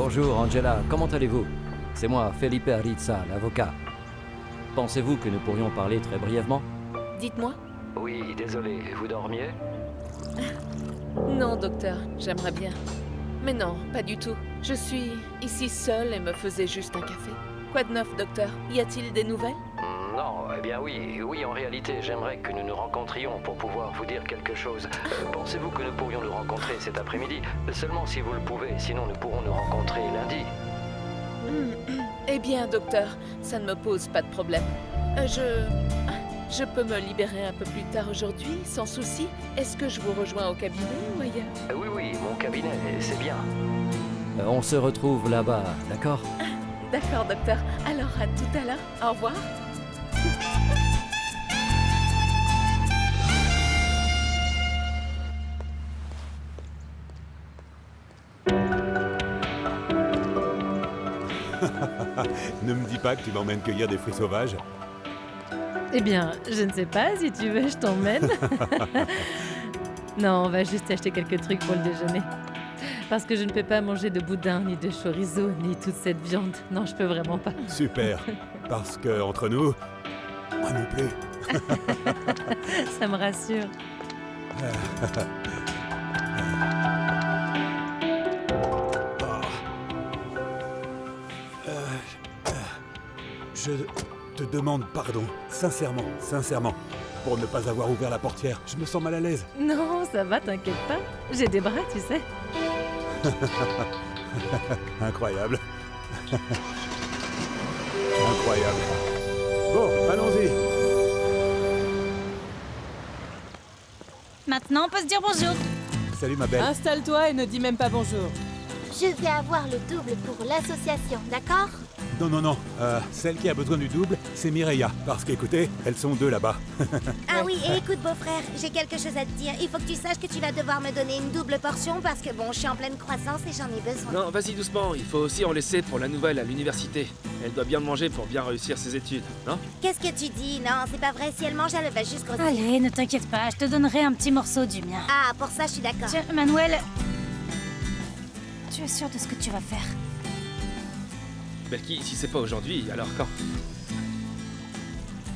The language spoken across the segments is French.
Bonjour Angela, comment allez-vous? C'est moi, Felipe Arizza, l'avocat. Pensez-vous que nous pourrions parler très brièvement? Dites-moi. Oui, désolé, vous dormiez? Non, docteur, j'aimerais bien. Mais non, pas du tout. Je suis ici seule et me faisais juste un café. Quoi de neuf, docteur? Y a-t-il des nouvelles? Non, eh bien oui, en réalité, j'aimerais que nous nous rencontrions pour pouvoir vous dire quelque chose. Pensez-vous que nous pourrions nous rencontrer cet après-midi? Seulement si vous le pouvez, sinon nous pourrons nous rencontrer lundi. Eh bien, docteur, ça ne me pose pas de problème. Je peux me libérer un peu plus tard aujourd'hui, sans souci. Est-ce que je vous rejoins au cabinet ou ailleurs? Oui, mon cabinet, c'est bien. On se retrouve là-bas, d'accord? D'accord, docteur. Alors, à tout à l'heure. Au revoir. Ne me dis pas que tu m'emmènes cueillir des fruits sauvages. Eh bien, je ne sais pas, si tu veux, je t'emmène. Non, on va juste acheter quelques trucs pour le déjeuner. Parce que je ne peux pas manger de boudin, ni de chorizo, ni toute cette viande. Non, je peux vraiment pas. Super, parce que entre nous, moi non plus. Ça me rassure. Je te demande pardon, sincèrement, pour ne pas avoir ouvert la portière. Je me sens mal à l'aise. Non, ça va, t'inquiète pas. J'ai des bras, tu sais. Incroyable. Incroyable. Bon, allons-y. Maintenant, on peut se dire bonjour. Salut ma belle. Installe-toi et ne dis même pas bonjour. Je vais avoir le double pour l'association, d'accord? Non. Celle qui a besoin du double, c'est Mireia. Parce qu'écoutez, elles sont deux là-bas. Ah oui, et écoute beau-frère, j'ai quelque chose à te dire. Il faut que tu saches que tu vas devoir me donner une double portion parce que bon, je suis en pleine croissance et j'en ai besoin. Non, vas-y doucement, il faut aussi en laisser pour la nouvelle à l'université. Elle doit bien manger pour bien réussir ses études, non? Qu'est-ce que tu dis? Non, c'est pas vrai, si elle mange, elle va juste grossir. Allez, ne t'inquiète pas, je te donnerai un petit morceau du mien. Ah, pour ça, je suis d'accord. Tiens, Manuel, tu es sûr de ce que tu vas faire? Belki, si c'est pas aujourd'hui, alors quand?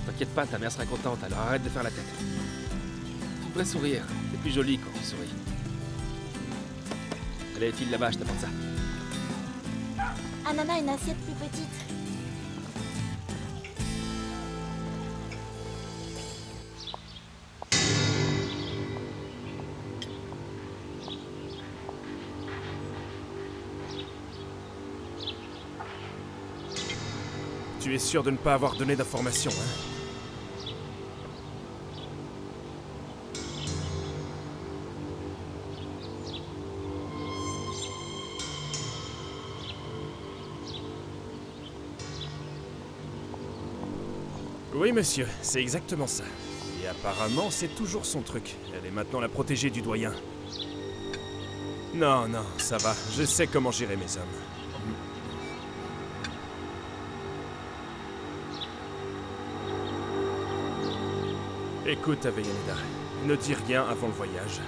T'inquiète pas, ta mère sera contente, alors arrête de faire la tête. Tu devrais sourire, c'est plus joli quand tu souris. Allez, file là-bas, je t'apporte ça. Anana, une assiette plus petite. Tu es sûr de ne pas avoir donné d'informations, hein? Oui, monsieur, c'est exactement ça. Et apparemment, c'est toujours son truc. Elle est maintenant la protégée du doyen. Non, ça va. Je sais comment gérer mes hommes. Écoute, Avellaneda, ne dis rien avant le voyage.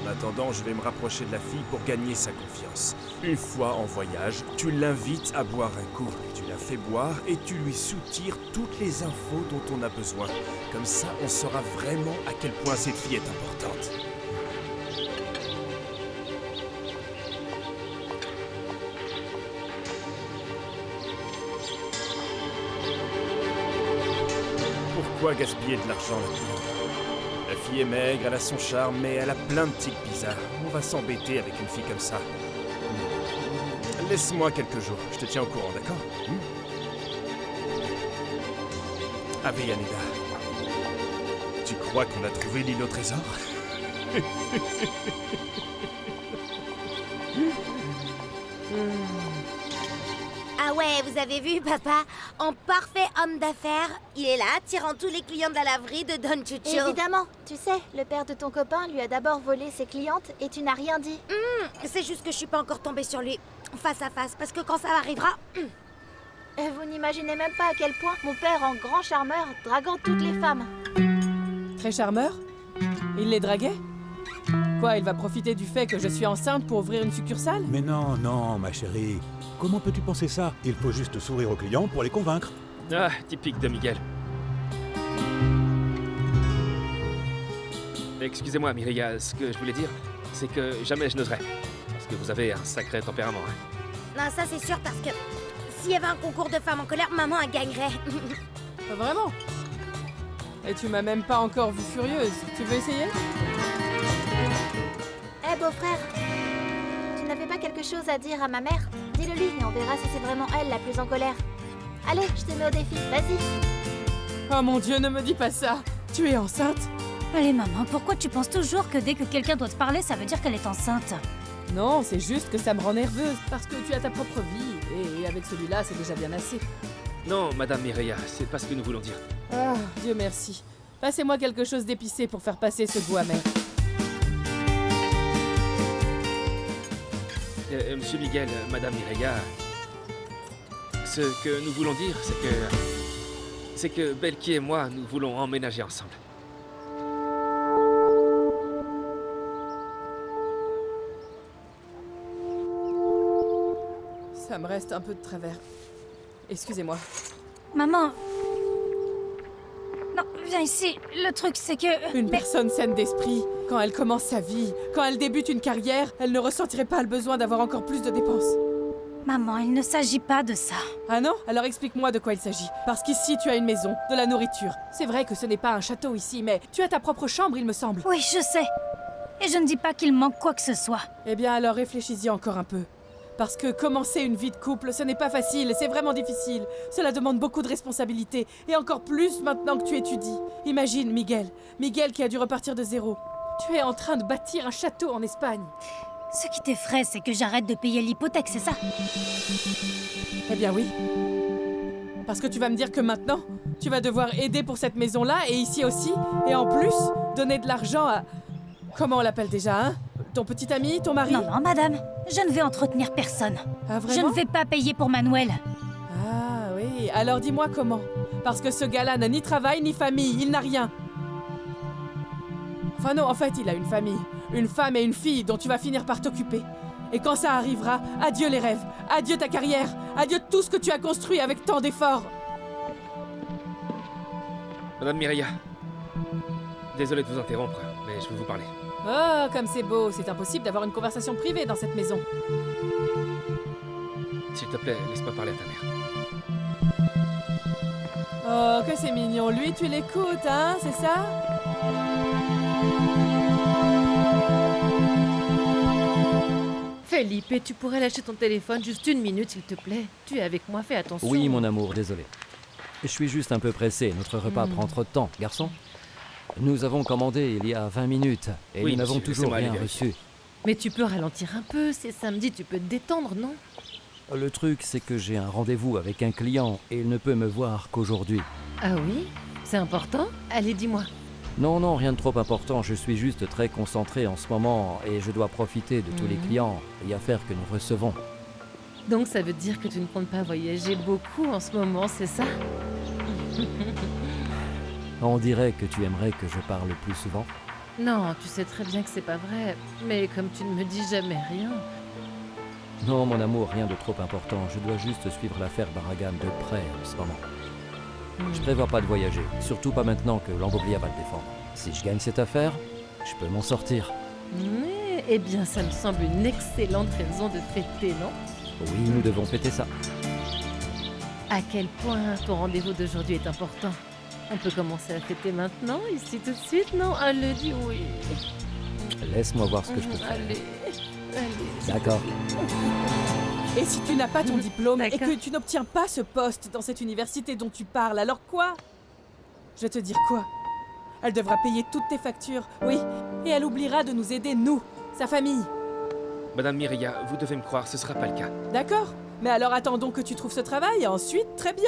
En attendant, je vais me rapprocher de la fille pour gagner sa confiance. Une fois en voyage, tu l'invites à boire un coup. Tu la fais boire et tu lui soutires toutes les infos dont on a besoin. Comme ça, on saura vraiment à quel point cette fille est importante. Pourquoi gaspiller de l'argent là-dedans? La fille est maigre, elle a son charme, mais elle a plein de tics bizarres. On va s'embêter avec une fille comme ça. Laisse-moi quelques jours, je te tiens au courant, d'accord? Avellaneda, tu crois qu'on a trouvé l'île au trésor? Ah ouais, vous avez vu, papa? En parfait homme d'affaires, il est là, tirant tous les clients de la laverie de Don Chucho. Évidemment, tu sais, le père de ton copain lui a d'abord volé ses clientes et tu n'as rien dit. C'est juste que je suis pas encore tombée sur lui face à face, parce que quand ça arrivera... Vous n'imaginez même pas à quel point mon père, en grand charmeur, draguant toutes les femmes. Très charmeur? Il les draguait? Quoi, il va profiter du fait que je suis enceinte pour ouvrir une succursale? Mais non, ma chérie. Comment peux-tu penser ça? Il faut juste sourire aux clients pour les convaincre. Ah, typique de Miguel. Excusez-moi, Mireya, ce que je voulais dire, c'est que jamais je n'oserais. Parce que vous avez un sacré tempérament, hein. Non, ça c'est sûr parce que s'il y avait un concours de femmes en colère, maman elle gagnerait. Vraiment? Et tu m'as même pas encore vue furieuse. Tu veux essayer? Eh beau-frère, tu n'avais pas quelque chose à dire à ma mère? Dis-le-lui et on verra si c'est vraiment elle la plus en colère. Allez, je te mets au défi, vas-y. Oh mon Dieu, ne me dis pas ça. Tu es enceinte? Allez maman, pourquoi tu penses toujours que dès que quelqu'un doit te parler, ça veut dire qu'elle est enceinte? Non, c'est juste que ça me rend nerveuse, parce que tu as ta propre vie, et avec celui-là, c'est déjà bien assez. Non, Madame Mireya, c'est pas ce que nous voulons dire. Ah, Dieu merci. Passez-moi quelque chose d'épicé pour faire passer ce goût amer. Monsieur Miguel, Madame Mireya, ce que nous voulons dire, c'est que Belki et moi, nous voulons emménager ensemble. Ça me reste un peu de travers. Excusez-moi. Maman... Non, viens ici. Le truc, c'est que... Une personne saine d'esprit, quand elle commence sa vie, quand elle débute une carrière, elle ne ressentirait pas le besoin d'avoir encore plus de dépenses. Maman, il ne s'agit pas de ça. Ah non? Alors explique-moi de quoi il s'agit. Parce qu'ici, tu as une maison, de la nourriture. C'est vrai que ce n'est pas un château ici, mais tu as ta propre chambre, il me semble. Oui, je sais. Et je ne dis pas qu'il manque quoi que ce soit. Eh bien alors réfléchis-y encore un peu. Parce que commencer une vie de couple, ce n'est pas facile, c'est vraiment difficile. Cela demande beaucoup de responsabilités, et encore plus maintenant que tu étudies. Imagine, Miguel qui a dû repartir de zéro. Tu es en train de bâtir un château en Espagne. Ce qui t'effraie, c'est que j'arrête de payer l'hypothèque, c'est ça? Eh bien oui. Parce que tu vas me dire que maintenant, tu vas devoir aider pour cette maison-là, et ici aussi, et en plus, donner de l'argent à... Comment on l'appelle déjà, hein? Ton petit ami, ton mari? Non, non, madame. Je ne vais entretenir personne. Ah, Je vraiment? ne vais pas payer pour Manuel. Ah oui, alors dis-moi comment. Parce que ce gars-là n'a ni travail ni famille, il n'a rien. Enfin non, en fait, il a une famille. Une femme et une fille dont tu vas finir par t'occuper. Et quand ça arrivera, adieu les rêves, adieu ta carrière, adieu tout ce que tu as construit avec tant d'efforts. Madame Mireya, désolé de vous interrompre, mais je veux vous parler. Oh, comme c'est beau, c'est impossible d'avoir une conversation privée dans cette maison. S'il te plaît, laisse-moi parler à ta mère. Oh, que c'est mignon. Lui, tu l'écoutes, hein, c'est ça? Felipe, tu pourrais lâcher ton téléphone juste une minute, s'il te plaît. Tu es avec moi, fais attention. Oui, mon amour, désolé. Je suis juste un peu pressé, notre repas prend trop de temps, garçon. Nous avons commandé il y a 20 minutes, et Oui, nous n'avons monsieur, toujours laissez-moi rien aller vérifier. reçu. Mais tu peux ralentir un peu, c'est samedi, tu peux te détendre, non? Le truc, c'est que j'ai un rendez-vous avec un client, et il ne peut me voir qu'aujourd'hui. Ah oui? C'est important? Allez, dis-moi. Non, non, rien de trop important, je suis juste très concentré en ce moment, et je dois profiter de tous les clients et affaires que nous recevons. Donc ça veut dire que tu ne comptes pas voyager beaucoup en ce moment, c'est ça? On dirait que tu aimerais que je parle plus souvent. Non, tu sais très bien que c'est pas vrai. Mais comme tu ne me dis jamais rien... Non, mon amour, rien de trop important, je dois juste suivre l'affaire Barragan de près en ce moment. Je prévois pas de voyager, surtout pas maintenant que Lamboglia va le défendre. Si je gagne cette affaire, je peux m'en sortir. Mais, eh bien, ça me semble une excellente raison de fêter, non? Oui, nous devons fêter ça. À quel point ton rendez-vous d'aujourd'hui est important? On peut commencer à fêter maintenant, ici tout de suite, non? Allez, dis oui. Laisse-moi voir ce que je peux faire. Allez. D'accord. Et si tu n'as pas ton diplôme et D'accord. que tu n'obtiens pas ce poste dans cette université dont tu parles, alors quoi? Je vais te dire quoi? Elle devra payer toutes tes factures, oui, et elle oubliera de nous aider, nous, sa famille. Madame Mireya, vous devez me croire, ce sera pas le cas. D'accord? Mais alors attendons que tu trouves ce travail, et ensuite, très bien.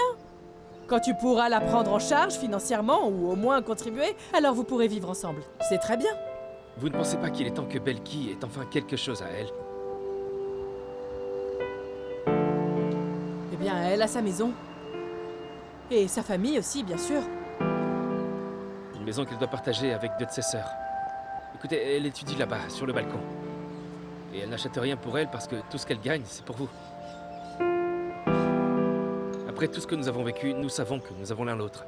Quand tu pourras la prendre en charge financièrement, ou au moins contribuer, alors vous pourrez vivre ensemble. C'est très bien. Vous ne pensez pas qu'il est temps que Belki ait enfin quelque chose à elle? Eh bien, elle a sa maison. Et sa famille aussi, bien sûr. Une maison qu'elle doit partager avec deux de ses sœurs. Écoutez, elle étudie là-bas, sur le balcon. Et elle n'achète rien pour elle parce que tout ce qu'elle gagne, c'est pour vous. Après tout ce que nous avons vécu, nous savons que nous avons l'un l'autre.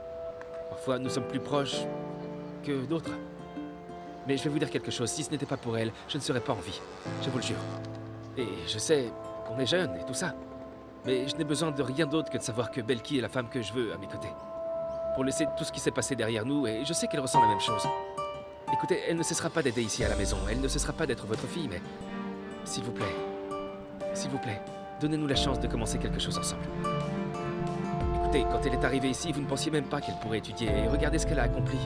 Parfois, nous sommes plus proches que d'autres. Mais je vais vous dire quelque chose, si ce n'était pas pour elle, je ne serais pas en vie. Je vous le jure. Et je sais qu'on est jeune et tout ça. Mais je n'ai besoin de rien d'autre que de savoir que Belki est la femme que je veux à mes côtés. Pour laisser tout ce qui s'est passé derrière nous, et je sais qu'elle ressent la même chose. Écoutez, elle ne cessera pas d'aider ici à la maison, elle ne cessera pas d'être votre fille, mais... s'il vous plaît, donnez-nous la chance de commencer quelque chose ensemble. Écoutez, quand elle est arrivée ici, vous ne pensiez même pas qu'elle pourrait étudier, et regardez ce qu'elle a accompli.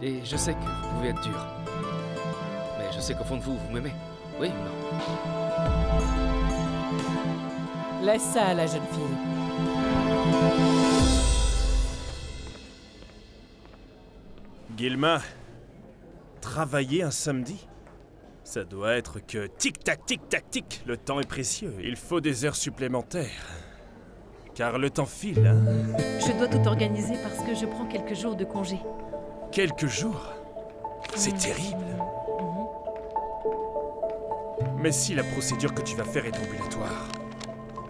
Et je sais que vous pouvez être dur. Mais je sais qu'au fond de vous, vous m'aimez. Oui ou non? Laisse ça à la jeune fille. Guilma, travailler un samedi? Ça doit être que tic-tac, tic-tac, tic, le temps est précieux, il faut des heures supplémentaires. Car le temps file, hein? Je dois tout organiser parce que je prends quelques jours de congé. Quelques jours? C'est terrible. Mais si la procédure que tu vas faire est ambulatoire.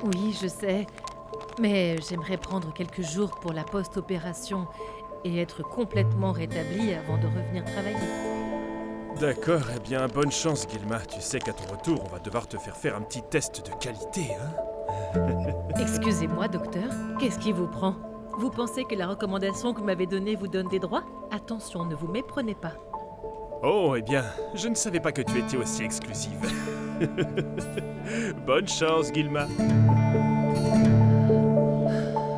Oui, je sais. Mais j'aimerais prendre quelques jours pour la post-opération et être complètement rétablie avant de revenir travailler. D'accord, eh bien, bonne chance, Guilma. Tu sais qu'à ton retour, on va devoir te faire un petit test de qualité, hein? Excusez-moi, docteur, qu'est-ce qui vous prend? Vous pensez que la recommandation que vous m'avez donnée vous donne des droits? Attention, ne vous méprenez pas. Oh, eh bien, je ne savais pas que tu étais aussi exclusive. Bonne chance, Guilma.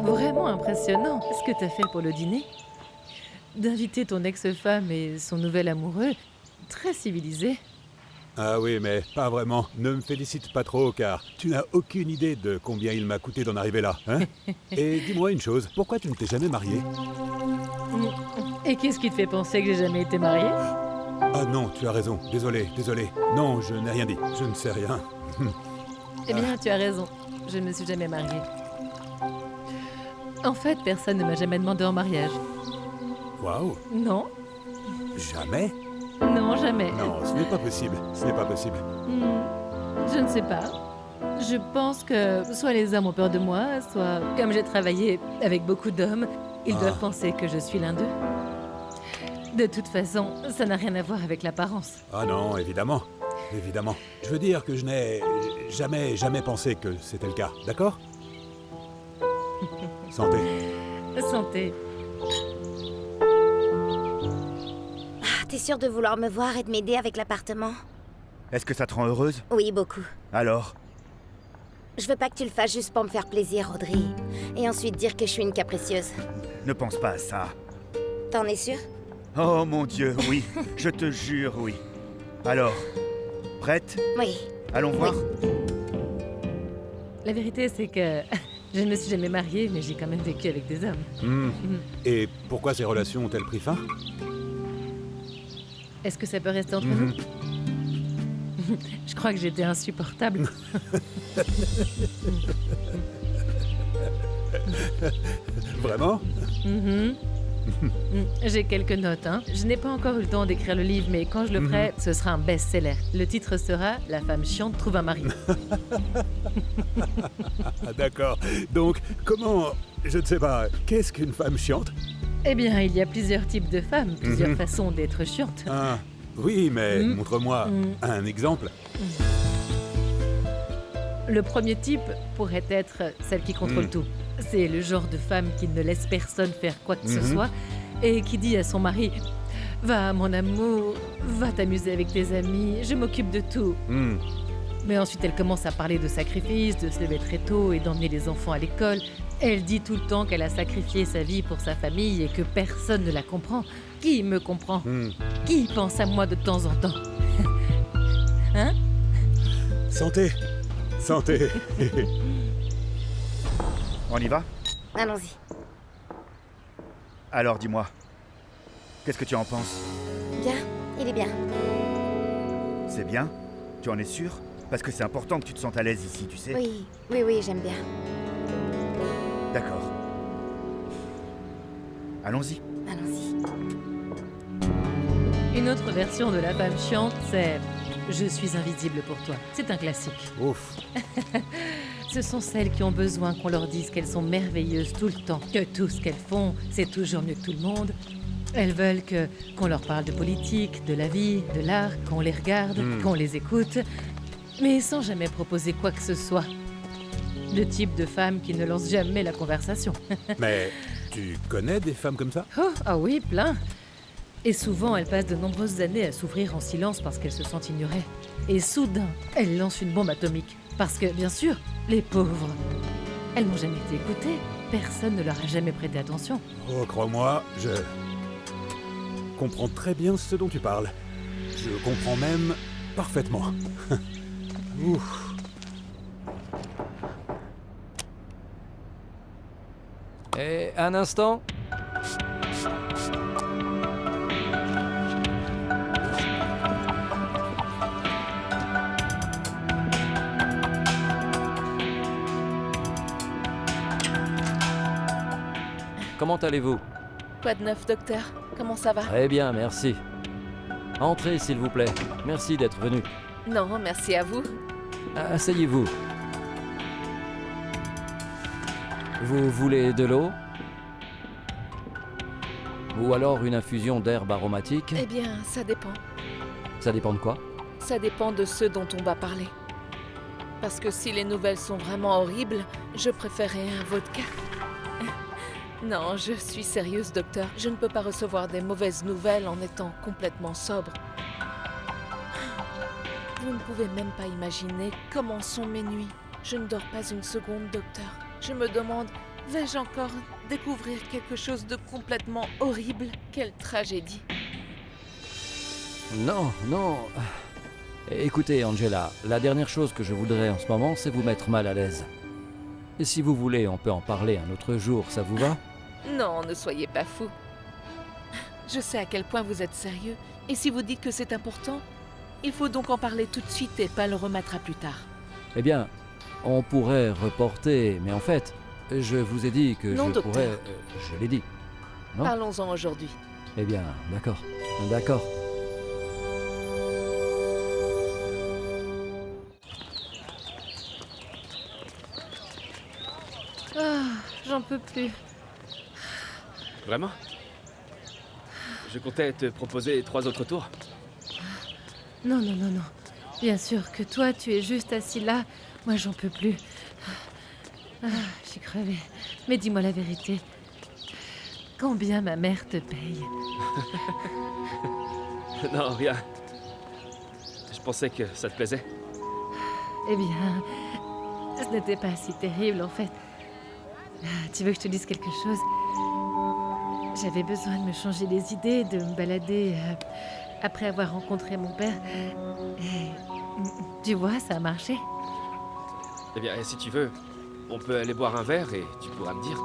Vraiment impressionnant ce que t'as fait pour le dîner. D'inviter ton ex-femme et son nouvel amoureux, très civilisé. Ah oui, mais pas vraiment. Ne me félicite pas trop, car tu n'as aucune idée de combien il m'a coûté d'en arriver là, hein? Et dis-moi une chose, pourquoi tu ne t'es jamais mariée? Et qu'est-ce qui te fait penser que j'ai jamais été mariée? Ah non, tu as raison. Désolé. Non, je n'ai rien dit. Je ne sais rien. Eh bien, tu as raison. Je ne me suis jamais mariée. En fait, personne ne m'a jamais demandé en mariage. Waouh! Non? Jamais? Non, jamais. Non, ce n'est pas possible. Ce n'est pas possible. Je ne sais pas. Je pense que soit les hommes ont peur de moi, soit, comme j'ai travaillé avec beaucoup d'hommes, ils doivent penser que je suis l'un d'eux. De toute façon, ça n'a rien à voir avec l'apparence. Ah non, évidemment. Évidemment. Je veux dire que je n'ai jamais pensé que c'était le cas, d'accord? Santé. Santé. Ah, t'es sûre de vouloir me voir et de m'aider avec l'appartement? Est-ce que ça te rend heureuse? Oui, beaucoup. Alors? Je veux pas que tu le fasses juste pour me faire plaisir, Audrey. Et ensuite dire que je suis une capricieuse. Ne pense pas à ça. T'en es sûre? Oh mon Dieu, oui. Je te jure, oui. Alors, prête? Oui. Allons voir. La vérité, c'est que je ne me suis jamais mariée, mais j'ai quand même vécu avec des hommes. Et pourquoi ces relations ont-elles pris fin? Est-ce que ça peut rester entre nous? Je crois que j'étais insupportable. Vraiment? J'ai quelques notes, hein. Je n'ai pas encore eu le temps d'écrire le livre, mais quand je le ferai, ce sera un best-seller. Le titre sera « La femme chiante trouve un mari ». D'accord. Donc, comment... Je ne sais pas, qu'est-ce qu'une femme chiante? Eh bien, il y a plusieurs types de femmes, plusieurs façons d'être chiante. Ah, oui, mais montre-moi un exemple. Le premier type pourrait être celle qui contrôle tout. C'est le genre de femme qui ne laisse personne faire quoi que ce soit et qui dit à son mari « Va, mon amour, va t'amuser avec tes amis, je m'occupe de tout. » Mais ensuite, elle commence à parler de sacrifice, de se lever très tôt et d'emmener les enfants à l'école. Elle dit tout le temps qu'elle a sacrifié sa vie pour sa famille et que personne ne la comprend. Qui me comprend? Qui pense à moi de temps en temps? Hein? Santé. Santé. On y va? Allons-y. Alors, dis-moi, qu'est-ce que tu en penses? Bien, il est bien. C'est bien? Tu en es sûr? Parce que c'est important que tu te sentes à l'aise ici, tu sais. Oui, j'aime bien. D'accord. Allons-y. Allons-y. Une autre version de la femme chiante, c'est Je suis invisible pour toi. C'est un classique. Ouf. Ce sont celles qui ont besoin qu'on leur dise qu'elles sont merveilleuses tout le temps, que tout ce qu'elles font, c'est toujours mieux que tout le monde. Elles veulent qu'on leur parle de politique, de la vie, de l'art, qu'on les regarde, qu'on les écoute, mais sans jamais proposer quoi que ce soit. Le type de femme qui ne lance jamais la conversation. Mais tu connais des femmes comme ça? Oh, ah oui, plein. Et souvent, elles passent de nombreuses années à souffrir en silence parce qu'elles se sentent ignorées. Et soudain, elles lancent une bombe atomique. Parce que, bien sûr, les pauvres, elles n'ont jamais été écoutées. Personne ne leur a jamais prêté attention. Oh, crois-moi, je comprends très bien ce dont tu parles. Je comprends même parfaitement. Ouf. Et un instant. Comment allez-vous? Quoi de neuf, docteur? Comment ça va? Très bien, merci. Entrez, s'il vous plaît. Merci d'être venu. Non, merci à vous. Asseyez-vous. Vous voulez de l'eau? Ou alors une infusion d'herbes aromatiques? Eh bien, ça dépend. Ça dépend de quoi? Ça dépend de ce dont on va parler. Parce que si les nouvelles sont vraiment horribles, je préférerais un vodka. Non, je suis sérieuse, docteur. Je ne peux pas recevoir des mauvaises nouvelles en étant complètement sobre. Vous ne pouvez même pas imaginer comment sont mes nuits. Je ne dors pas une seconde, docteur. Je me demande, vais-je encore découvrir quelque chose de complètement horrible? Quelle tragédie! Non, non. Écoutez, Angela, la dernière chose que je voudrais en ce moment, c'est vous mettre mal à l'aise. Et si vous voulez, on peut en parler un autre jour, ça vous va? Non, ne soyez pas fou. Je sais à quel point vous êtes sérieux, et si vous dites que c'est important, il faut donc en parler tout de suite et pas le remettre à plus tard. Eh bien, on pourrait reporter, mais en fait, je vous ai dit que non, je docteur. pourrais... je l'ai dit. Non? Parlons-en aujourd'hui. Eh bien, d'accord. D'accord. Ah, j'en peux plus. Vraiment? Je comptais te proposer 3 autres tours. Non, non, non, non. Bien sûr que toi, tu es juste assis là. Moi, j'en peux plus. Ah, j'ai crevé. Mais dis-moi la vérité. Combien ma mère te paye? Non, rien. Je pensais que ça te plaisait. Eh bien, ce n'était pas si terrible en fait. Tu veux que je te dise quelque chose? J'avais besoin de me changer les idées, de me balader après avoir rencontré mon père. Et tu vois, ça a marché. Eh bien, si tu veux, on peut aller boire un verre et tu pourras me dire.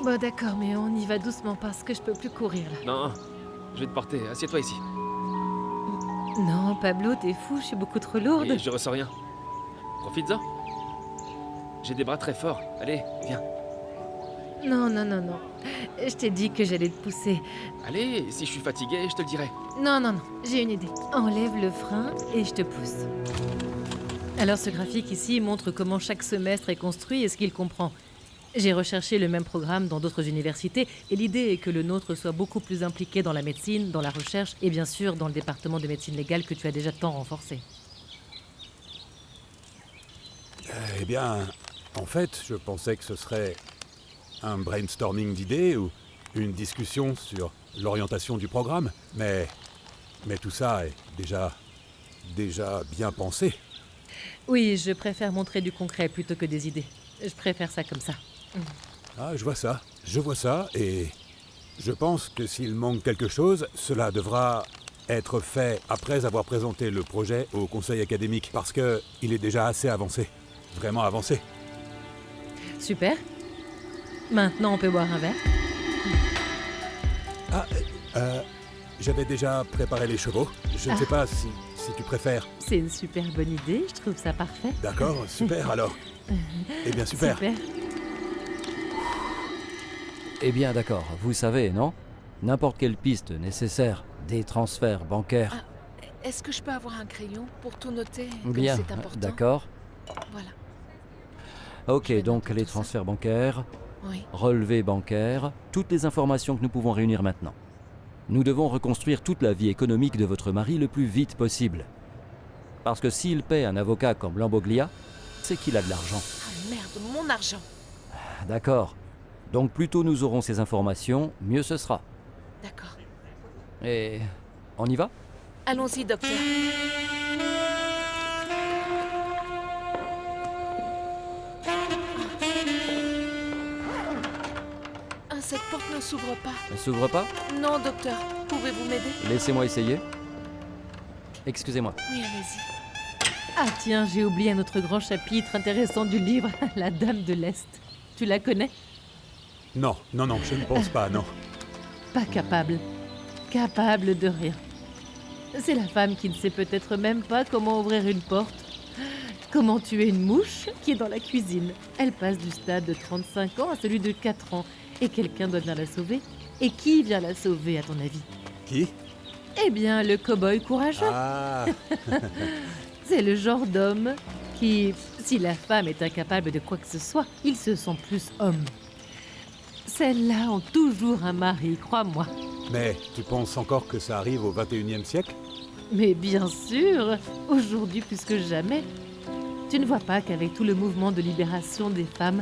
Bon d'accord, mais on y va doucement parce que je peux plus courir là. Non, je vais te porter. Assieds-toi ici. Non, Pablo, t'es fou, je suis beaucoup trop lourde. Et je ressens rien. Profites-en. J'ai des bras très forts. Allez, viens. Non, non, non, non. Je t'ai dit que j'allais te pousser. Allez, si je suis fatigué, je te le dirai. Non, non, non, j'ai une idée. Enlève le frein et je te pousse. Alors ce graphique ici montre comment chaque semestre est construit et ce qu'il comprend. J'ai recherché le même programme dans d'autres universités et l'idée est que le nôtre soit beaucoup plus impliqué dans la médecine, dans la recherche et bien sûr dans le département de médecine légale que tu as déjà tant renforcé. Eh bien, en fait, je pensais que ce serait un brainstorming d'idées ou une discussion sur l'orientation du programme, mais tout ça est déjà bien pensé. Oui, je préfère montrer du concret plutôt que des idées. Je préfère ça comme ça. Ah, je vois ça, et je pense que s'il manque quelque chose, cela devra être fait après avoir présenté le projet au conseil académique, parce que il est déjà assez avancé, vraiment avancé. Super. Maintenant, on peut boire un verre. Ah, j'avais déjà préparé les chevaux. Je ne sais pas si tu préfères. C'est une super bonne idée, je trouve ça parfait. D'accord, super alors. Eh bien, super. Super. Eh bien, d'accord, vous savez, non? N'importe quelle piste nécessaire, des transferts bancaires. Est-ce que je peux avoir un crayon pour tout noter Bien, comme c'est important? d'accord. Voilà. Ok, Je vais donc noter les tout ça. transferts bancaires, Oui. relevés bancaires, toutes les informations que nous pouvons réunir maintenant. Nous devons reconstruire toute la vie économique de votre mari le plus vite possible. Parce que s'il paie un avocat comme Lamboglia, c'est qu'il a de l'argent. Ah merde, mon argent. D'accord. Donc plus tôt nous aurons ces informations, mieux ce sera. D'accord. Et on y va? Allons-y, docteur. Ah, cette porte ne s'ouvre pas. Ne s'ouvre pas? Non, docteur. Pouvez-vous m'aider? Laissez-moi essayer. Excusez-moi. Oui, allez-y. Ah tiens, j'ai oublié un autre grand chapitre intéressant du livre, La Dame de l'Est. Tu la connais? Non, non, non, je ne pense pas, non. Pas capable. Capable de rien. C'est la femme qui ne sait peut-être même pas comment ouvrir une porte, comment tuer une mouche qui est dans la cuisine. Elle passe du stade de 35 ans à celui de 4 ans. Et quelqu'un doit venir la sauver. Et qui vient la sauver, à ton avis? Qui? Eh bien, le cow-boy courageux. Ah. C'est le genre d'homme qui, si la femme est incapable de quoi que ce soit, il se sent plus homme. Celles-là ont toujours un mari, crois-moi. Mais tu penses encore que ça arrive au 21e siècle? Mais bien sûr, aujourd'hui plus que jamais. Tu ne vois pas qu'avec tout le mouvement de libération des femmes,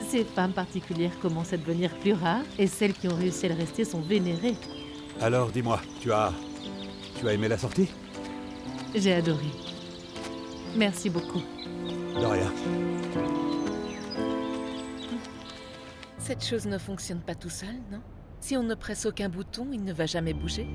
ces femmes particulières commencent à devenir plus rares et celles qui ont réussi à le rester sont vénérées. Alors dis-moi, tu as aimé la sortie? J'ai adoré. Merci beaucoup. De rien. Cette chose ne fonctionne pas tout seul, non? Si on ne presse aucun bouton, il ne va jamais bouger.